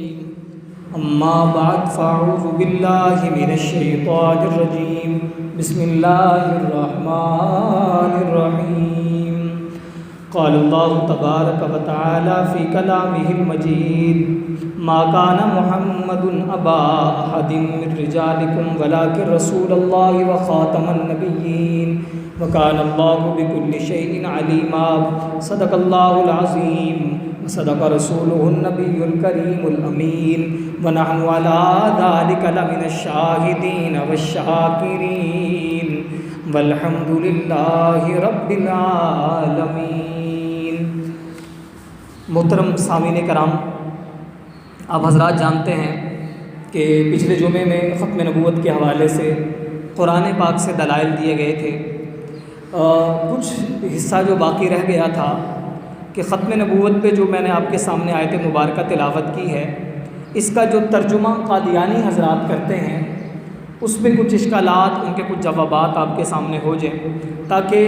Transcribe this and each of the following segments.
أما بعد فأعوذ بالله من الشيطان الرجيم بسم الله الرحمن الرحيم قال الله تبارك وتعالى في كلامه المجيد ما كان محمد أبا أحد من رجالكم ولكن رسول الله وخاتم النبيين وكان الله بكل شيء عليما صدق الله العظيم وصدق رسوله النبي الكريم الأمين ونحن على ذلك لمن الشاهدين والشاكرين والحمد لله رب العالمين۔ محترم سامعین کرام، آپ حضرات جانتے ہیں کہ پچھلے جمعے میں ختم نبوت کے حوالے سے قرآن پاک سے دلائل دیے گئے تھے۔ کچھ حصہ جو باقی رہ گیا تھا کہ ختم نبوت پہ جو میں نے آپ کے سامنے آیت مبارکہ تلاوت کی ہے، اس کا جو ترجمہ قادیانی حضرات کرتے ہیں، اس پہ کچھ اشکالات، ان کے کچھ جوابات آپ کے سامنے ہو جائیں، تاکہ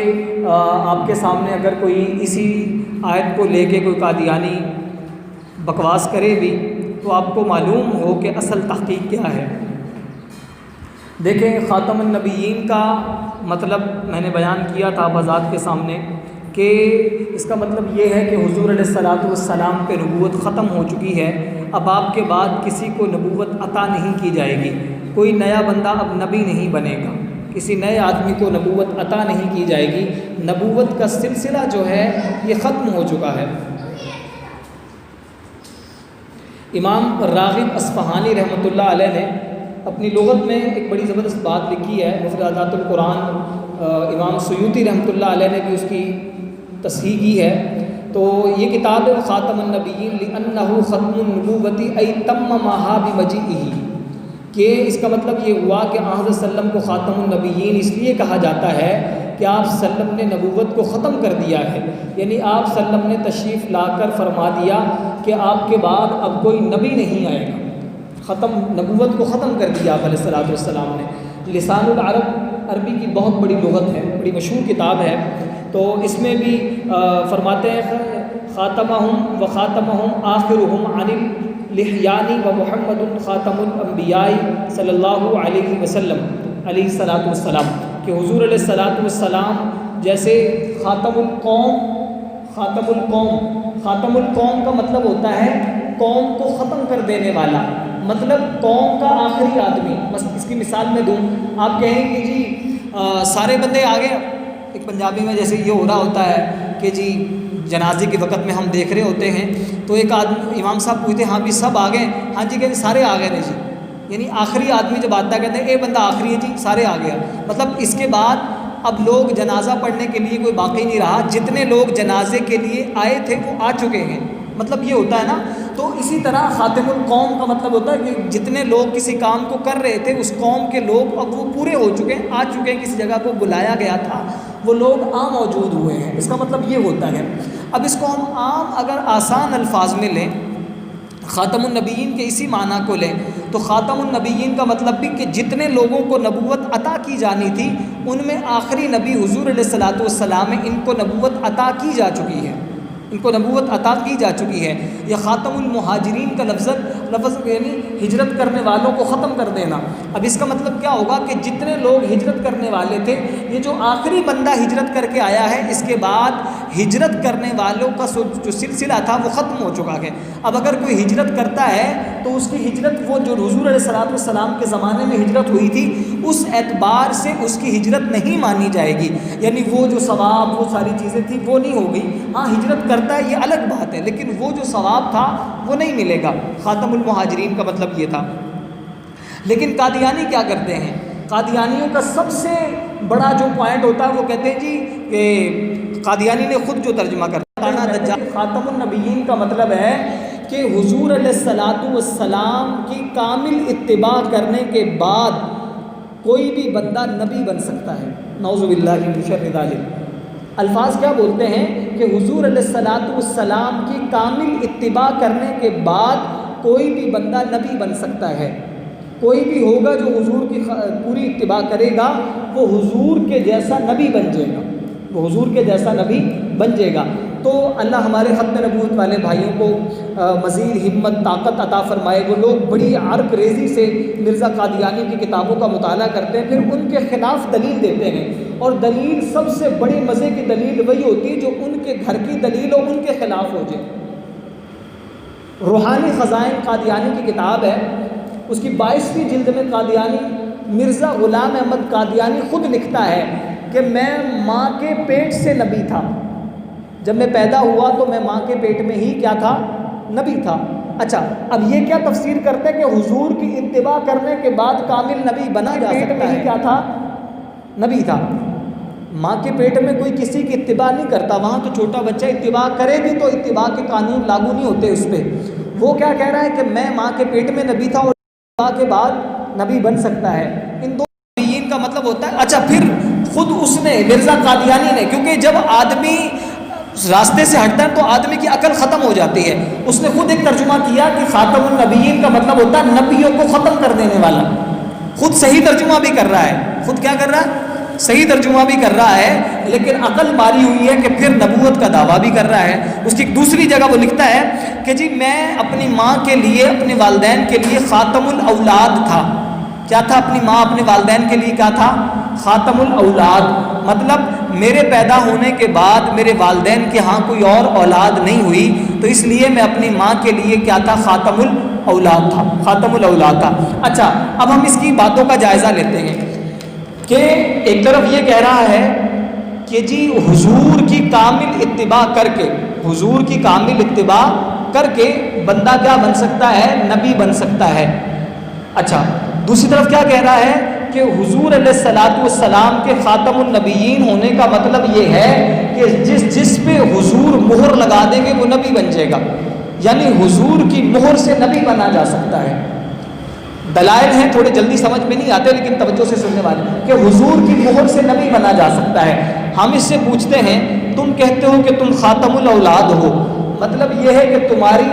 آپ کے سامنے اگر کوئی اسی آیت کو لے کے کوئی قادیانی بکواس کرے بھی تو آپ کو معلوم ہو کہ اصل تحقیق کیا ہے۔ دیکھیں، خاتم النبیین کا مطلب میں نے بیان کیا تھا آپ حضرات کے سامنے کہ اس کا مطلب یہ ہے کہ حضور علیہ الصلاۃ والسلام پہ نبوت ختم ہو چکی ہے، اب آپ کے بعد کسی کو نبوت عطا نہیں کی جائے گی، کوئی نیا بندہ اب نبی نہیں بنے گا، کسی نئے آدمی کو نبوت عطا نہیں کی جائے گی، نبوت کا سلسلہ جو ہے یہ ختم ہو چکا ہے۔ امام راغب اصفہانی رحمۃ اللہ علیہ نے اپنی لغت میں ایک بڑی زبردست بات لکھی ہے، مفردات القرآن۔ امام سیوطی رحمۃ اللہ علیہ نے بھی اس کی تصحیح کی ہے۔ تو یہ کتاب خاتم النبیین لأنہ ختم النبوۃ ای تممھا بمجیئہ، کہ اس کا مطلب یہ ہوا کہ آن حضرت صلی اللہ علیہ وسلم کو خاتم النبیین اس لیے کہا جاتا ہے کہ آپ صلی اللہ علیہ وسلم نے نبوت کو ختم کر دیا ہے، یعنی آپ صلی اللہ علیہ وسلم نے تشریف لا کر فرما دیا کہ آپ کے بعد اب کوئی نبی نہیں آئے گا، نبوت کو ختم کر دیا آپ علیہ الصلوۃ والسلام نے۔ لسان العرب عربی کی بہت بڑی لغت ہے، بڑی مشہور کتاب ہے، تو اس میں بھی فرماتے ہیں خاتمہم و خاتمہم آخرہم عن اللحیان و محمد خاتم الانبیاء صلی اللہ علیہ وسلم علیہ الصلوۃ والسلام، کہ حضور علیہ الصلوۃ والسلام جیسے خاتم القوم کا مطلب ہوتا ہے قوم کو ختم کر دینے والا، مطلب قوم کا آخری آدمی۔ اس کی مثال میں دوں، آپ کہیں کہ جی سارے بندے آ گئے، ایک پنجابی میں جیسے یہ ہو رہا ہوتا ہے کہ جی جنازے کے وقت میں ہم دیکھ رہے ہوتے ہیں تو ایک آدمی امام صاحب پوچھتے ہیں ہاں بھی سب آ گئے؟ ہاں جی کہتے سارے آ گئے نے جی، یعنی آخری آدمی جب آتا ہے کہتے ہیں اے بندہ آخری ہے جی، سارے آ گیا، مطلب اس کے بعد اب لوگ جنازہ پڑھنے کے لیے کوئی باقی نہیں رہا، جتنے لوگ جنازے کے لیے آئے تھے وہ آ چکے ہیں، مطلب یہ ہوتا ہے نا۔ تو اسی طرح خاتم القوم کا مطلب ہوتا ہے کہ جتنے لوگ کسی کام کو کر رہے تھے اس قوم کے لوگ اب وہ پورے ہو چکے ہیں، آ چکے ہیں، کسی جگہ کو بلایا گیا تھا وہ لوگ موجود ہوئے ہیں، اس کا مطلب یہ ہوتا ہے۔ اب اس کو ہم عام اگر آسان الفاظ میں لیں، خاتم النبیین کے اسی معنی کو لیں تو خاتم النبیین کا مطلب بھی کہ جتنے لوگوں کو نبوت عطا کی جانی تھی ان میں آخری نبی حضور علیہ الصلوۃ والسلام ہیں، ان کو نبوت عطا کی جا چکی ہے، ان کو نبوت عطا کی جا چکی ہے۔ یہ خاتم المہاجرین کا لفظ یعنی ہجرت کرنے والوں کو ختم کر دینا۔ اب اس کا مطلب کیا ہوگا کہ جتنے لوگ ہجرت کرنے والے تھے، یہ جو آخری بندہ ہجرت کر کے آیا ہے، اس کے بعد ہجرت کرنے والوں کا جو سلسلہ تھا وہ ختم ہو چکا ہے۔ اب اگر کوئی ہجرت کرتا ہے تو اس کی ہجرت وہ جو حضور علیہ الصلوۃ والسلام کے زمانے میں ہجرت ہوئی تھی اس اعتبار سے اس کی ہجرت نہیں مانی جائے گی، یعنی وہ جو ثواب وہ ساری چیزیں تھیں وہ نہیں ہوگی۔ ہاں ہجرت کرتا ہے یہ الگ بات ہے، لیکن وہ جو ثواب تھا وہ نہیں ملے گا۔ خاتم المہاجرین کا مطلب یہ تھا۔ لیکن قادیانی کیا کرتے ہیں؟ قادیانیوں کا سب سے بڑا جو پوائنٹ ہوتا ہے وہ کہتے ہیں جی کہ قادیانی نے خود جو ترجمہ کرتا ہے خاتم النبیین کا مطلب ہے کہ حضور علیہ الصلوۃ والسلام کی کامل اتباع کرنے کے بعد کوئی بھی بندہ نبی بن سکتا ہے، نعوذ باللہ من شر ذالک۔ الفاظ کیا بولتے ہیں کہ حضور علیہ الصلوۃ والسلام کی کامل اتباع کرنے کے بعد کوئی بھی بندہ نبی بن سکتا ہے، کوئی بھی ہوگا جو حضور کی پوری اتباع کرے گا وہ حضور کے جیسا نبی بن جائے گا، وہ حضور کے جیسا نبی بن جائے گا۔ تو اللہ ہمارے ختم نبوت والے بھائیوں کو مزید ہمت طاقت عطا فرمائے۔ وہ لوگ بڑی عرق ریزی سے مرزا قادیانی کی کتابوں کا مطالعہ کرتے ہیں، پھر ان کے خلاف دلیل دیتے ہیں، اور دلیل سب سے بڑے مزے کی دلیل وہی ہوتی ہے جو ان کے گھر کی دلیل ہو، ان کے خلاف ہو جائے۔ روحانی خزائن قادیانی کی کتاب ہے، اس کی 22ویں جلد میں قادیانی مرزا غلام احمد قادیانی خود لکھتا ہے کہ میں ماں کے پیٹ سے نبی تھا، جب میں پیدا ہوا تو میں ماں کے پیٹ میں ہی کیا تھا؟ نبی تھا۔ اچھا، اب یہ کیا تفسیر کرتے ہیں کہ حضور کی اتباع کرنے کے بعد کامل نبی بنا جا سکتا ہے؟ کیا تھا؟ نبی تھا۔ ماں کے پیٹ میں کوئی کسی کی اتباع نہیں کرتا، وہاں تو چھوٹا بچہ اتباع کرے بھی تو اتباع کے قانون لاگو نہیں ہوتے اس پہ۔ وہ کیا کہہ رہا ہے کہ میں ماں کے پیٹ میں نبی تھا اور اتباع کے بعد نبی بن سکتا ہے۔ ان دو نبیین کا مطلب ہوتا ہے۔ اچھا، پھر خود اس نے مرزا قادیانی نے، کیونکہ جب آدمی راستے سے ہٹتا ہے تو آدمی کی عقل ختم ہو جاتی ہے، اس نے خود ایک ترجمہ کیا کہ خاتم النبیین کا مطلب ہوتا ہے نبیوں کو ختم کر دینے والا۔ خود صحیح ترجمہ بھی کر رہا ہے، خود کیا کر رہا ہے؟ صحیح ترجمہ بھی کر رہا ہے، لیکن عقل ماری ہوئی ہے کہ پھر نبوت کا دعویٰ بھی کر رہا ہے۔ اس کی دوسری جگہ وہ لکھتا ہے کہ جی میں اپنی ماں کے لیے، اپنے والدین کے لیے خاتم الاولاد تھا۔ کیا تھا؟ اپنی ماں اپنے والدین کے لیے کیا تھا؟ خاتم الاولاد، مطلب میرے پیدا ہونے کے بعد میرے والدین کے ہاں کوئی اور اولاد نہیں ہوئی، تو اس لیے میں اپنی ماں کے لیے کیا تھا؟ خاتم الاولاد تھا، خاتم الاولاد تھا۔ اچھا، اب ہم اس کی باتوں کا جائزہ لیتے ہیں کہ ایک طرف یہ کہہ رہا ہے کہ جی حضور کی کامل اتباع کر کے، حضور کی کامل اتباع کر کے بندہ کیا بن سکتا ہے؟ نبی بن سکتا ہے۔ اچھا، دوسری طرف کیا کہہ رہا ہے کہ حضور علیہ الصلوۃ والسلام کے خاتم النبیین ہونے کا مطلب یہ ہے کہ جس پہ حضور مہر لگا دیں گے وہ نبی بن جائے گا، یعنی حضور کی مہر سے نبی بنا جا سکتا ہے۔ دلائل ہیں، تھوڑے جلدی سمجھ میں نہیں آتے لیکن توجہ سے سننے والے، کہ حضور کی مہر سے نبی بنا جا سکتا ہے۔ ہم اس سے پوچھتے ہیں تم کہتے ہو کہ تم خاتم الاولاد ہو، مطلب یہ ہے کہ تمہاری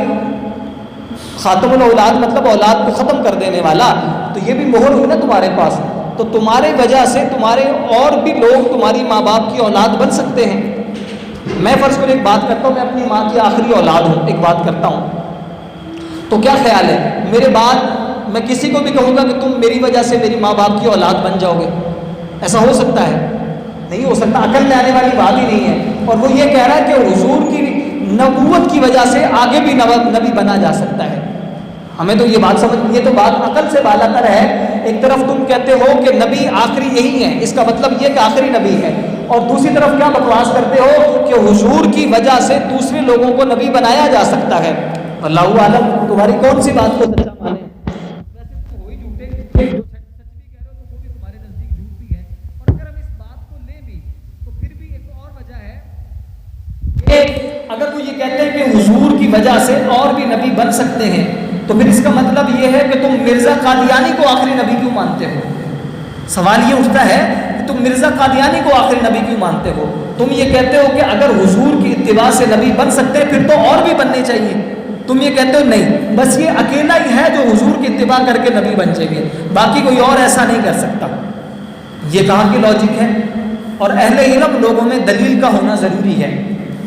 خاتم الاولاد مطلب اولاد کو ختم کر دینے والا، تو یہ بھی مہر ہوئی نا تمہارے پاس، تو تمہارے وجہ سے تمہارے اور بھی لوگ تمہاری ماں باپ کی اولاد بن سکتے ہیں۔ میں فرض کرو ایک بات کرتا ہوں، میں اپنی ماں کی آخری اولاد ہوں، ایک بات کرتا ہوں، تو کیا خیال ہے میرے بعد میں کسی کو بھی کہوں گا کہ تم میری وجہ سے میری ماں باپ کی اولاد بن جاؤ گے؟ ایسا ہو سکتا ہے؟ نہیں ہو سکتا، عقل میں آنے والی بات ہی نہیں ہے۔ اور وہ یہ کہہ رہا ہے کہ حضور کی نبوت کی وجہ سے آگے بھی نبی بنا جا سکتا ہے۔ ہمیں تو یہ بات سمجھ، یہ تو بات عقل سے بالا تر ہے۔ ایک طرف تم کہتے ہو کہ نبی آخری یہی ہے، اس کا مطلب یہ کہ آخری نبی ہے، اور دوسری طرف کیا بکواس کرتے ہو کہ حضور کی وجہ سے دوسرے لوگوں کو نبی بنایا جا سکتا ہے۔ اللہ عالم تمہاری کون سی بات کو سچا مانے؟ ویسے تو ہو ہی جھوٹے، جو سچ بھی کہہ رہے ہو تو وہ بھی تمہارے نزدیک جھوٹ بھی ہے۔ اور اگر ہم اس بات کو لیں بھی تو پھر بھی ایک اور وجہ ہے کہ اگر وہ یہ کہتے ہیں کہ حضور کی وجہ سے اور بھی نبی بن سکتے ہیں، تو پھر اس کا مطلب یہ ہے کہ تم مرزا قادیانی کو آخری نبی کیوں مانتے ہو؟ سوال یہ اٹھتا ہے کہ تم مرزا قادیانی کو آخری نبی کیوں مانتے ہو؟ تم یہ کہتے ہو کہ اگر حضور کی اتباع سے نبی بن سکتے ہیں پھر تو اور بھی بننے چاہیے، تم یہ کہتے ہو نہیں، بس یہ اکیلا ہی ہے جو حضور کی اتباع کر کے نبی بن جائیں گے، باقی کوئی اور ایسا نہیں کر سکتا۔ یہ کہاں کی لاجک ہے؟ اور اہل علم لوگوں میں دلیل کا ہونا ضروری ہے۔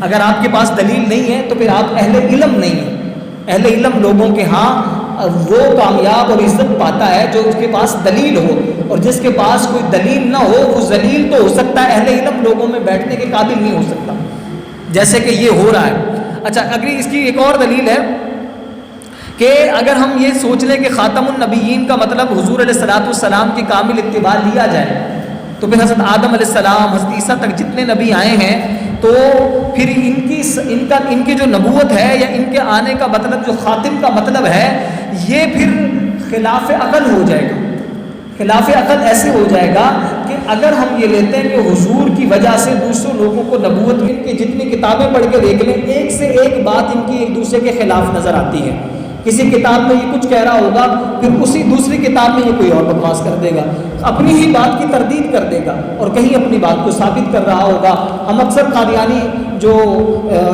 اگر آپ کے پاس دلیل نہیں ہے تو پھر آپ اہل علم نہیں ہیں۔ اہل علم لوگوں کے ہاں وہ کامیاب اور عزت پاتا ہے جو اس کے پاس دلیل ہو، اور جس کے پاس کوئی دلیل نہ ہو وہ ذلیل تو ہو سکتا ہے، اہل علم لوگوں میں بیٹھنے کے قابل نہیں ہو سکتا، جیسے کہ یہ ہو رہا ہے۔ اچھا، اگر اس کی ایک اور دلیل ہے کہ اگر ہم یہ سوچ لیں کہ خاتم النبیین کا مطلب حضور علیہ الصلوۃ والسلام کی کامل اتباع لیا جائے، تو پھر حضرت آدم علیہ السلام، حضرت عیسیٰ تک جتنے نبی آئے ہیں، تو پھر ان کی جو نبوت ہے یا ان کے آنے کا مطلب جو خاتم کا مطلب ہے، یہ پھر خلاف عقل ہو جائے گا۔ خلاف عقل ایسے ہو جائے گا کہ اگر ہم یہ لیتے ہیں کہ حضور کی وجہ سے دوسرے لوگوں کو نبوت، ان کی جتنی کتابیں پڑھ کے دیکھ لیں، ایک سے ایک بات ان کی ایک دوسرے کے خلاف نظر آتی ہے۔ کسی کتاب میں یہ کچھ کہہ رہا ہوگا، پھر اسی دوسری کتاب میں یہ کوئی اور بکواس کر دے گا، اپنی ہی بات کی تردید کر دے گا اور کہیں اپنی بات کو ثابت کر رہا ہوگا۔ ہم اکثر قادیانی جو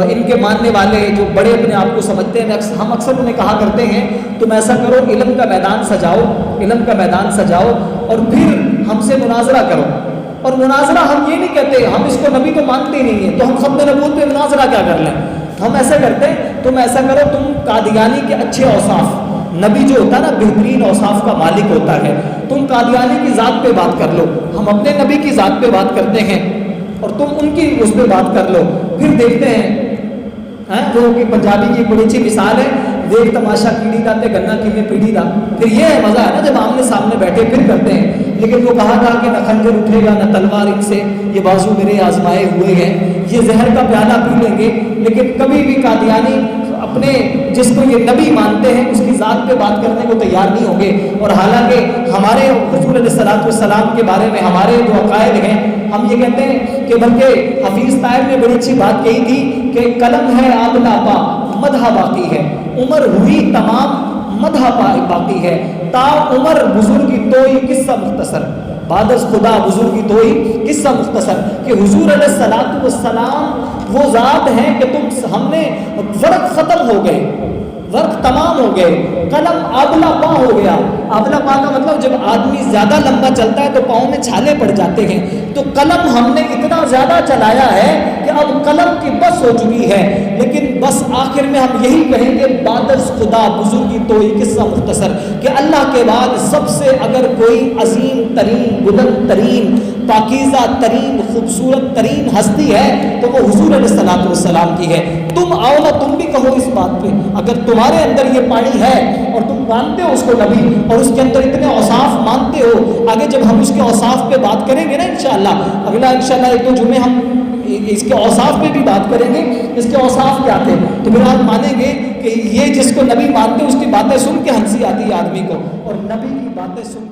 ان کے ماننے والے جو بڑے اپنے آپ کو سمجھتے ہیں، ہم اکثر انہیں کہا کرتے ہیں تم ایسا کرو، علم کا میدان سجاؤ، علم کا میدان سجاؤ اور پھر ہم سے مناظرہ کرو۔ اور مناظرہ ہم یہ نہیں کہتے، ہم اس کو نبی کو مانتے ہی نہیں ہیں تو ہم ختم نبوت پہ مناظرہ کیا کر لیں؟ ہم ایسے کرتے ہیں، تم ایسا کرو، تم قادیانی کے اچھے اوصاف، نبی جو ہوتا ہے نا بہترین اوصاف کا مالک ہوتا ہے، تم قادیانی کی ذات پہ بات کر لو، ہم اپنے نبی کی ذات پہ بات کرتے ہیں اور تم ان کی اس پہ بات کر لو، پھر دیکھتے ہیں جو کہ پنجابی کی ایک بڑی اچھی مثال ہے، دیکھ تماشا کیڑی دا تے گنا کیویں پیڑی دا، پھر یہ ہے مزہ ہے نا جب آمنے سامنے بیٹھے پھر کرتے ہیں۔ لیکن وہ کہا تھا کہ نہ خنجر اٹھے گا نہ تلوار ان سے، یہ بازو میرے آزمائے ہوئے ہیں، یہ زہر کا پیالہ پی لیں گے، لیکن کبھی بھی قادیانی اپنے جس کو یہ نبی مانتے ہیں اس کی ذات پہ بات کرنے کو تیار نہیں ہوں گے۔ اور حالانکہ ہمارے حضور علیہ الصلوۃ والسلام کے بارے میں ہمارے جو عقائد ہیں، ہم یہ کہتے ہیں کہ بلکہ حفیظ طاہر نے بڑی اچھی بات کہی تھی کہ قلم ہے آبلا پا مدح باقی ہے، عمر ہوئی تمام مدح باقی ہے، تا عمر بزرگی توئی قصہ مختصر، بعد از خدا بزرگی توئی قصہ مختصر، کہ حضور علیہ الصلوۃ والسلام وہ ذات ہیں کہ ہم نے ورق ختم ہو گئے، ورق تمام ہو گئے، قلم آبلا پا ہو گیا۔ آبلا پا کا مطلب جب آدمی زیادہ لمبا چلتا ہے تو پاؤں میں چھالے پڑ جاتے ہیں، تو قلم ہم نے اتنا زیادہ چلایا ہے کہ اب قلم کی بس ہو چکی ہے، لیکن بس آخر میں ہم یہی کہیں گے بعد از خدا بزرگی توئی قصہ مختصر، کہ اللہ کے بعد سب سے اگر کوئی عظیم ترین بلند ترین پاکیزہ ترین خوبصورت ترین ہستی ہے تو وہ حضور علیہ الصلوۃ والسلام کی ہے۔ تم آؤ نا، تم بھی کہو اس بات پہ، اگر تمہارے اندر یہ پانی ہے اور تم مانتے ہو اس کو نبی اور اس کے اندر اتنے اوصاف مانتے ہو، آگے جب ہم اس کے اوصاف پہ بات کریں گے نا انشاءاللہ، اگلا انشاءاللہ ایک دو جمعے ہم اس کے اوصاف پہ بھی بات کریں گے، اس کے اوصاف کیا تھے، تو پھر آپ مانیں گے کہ یہ جس کو نبی مانتے اس کی باتیں سن کے ہنسی آتی ہے آدمی کو، اور نبی کی باتیں سن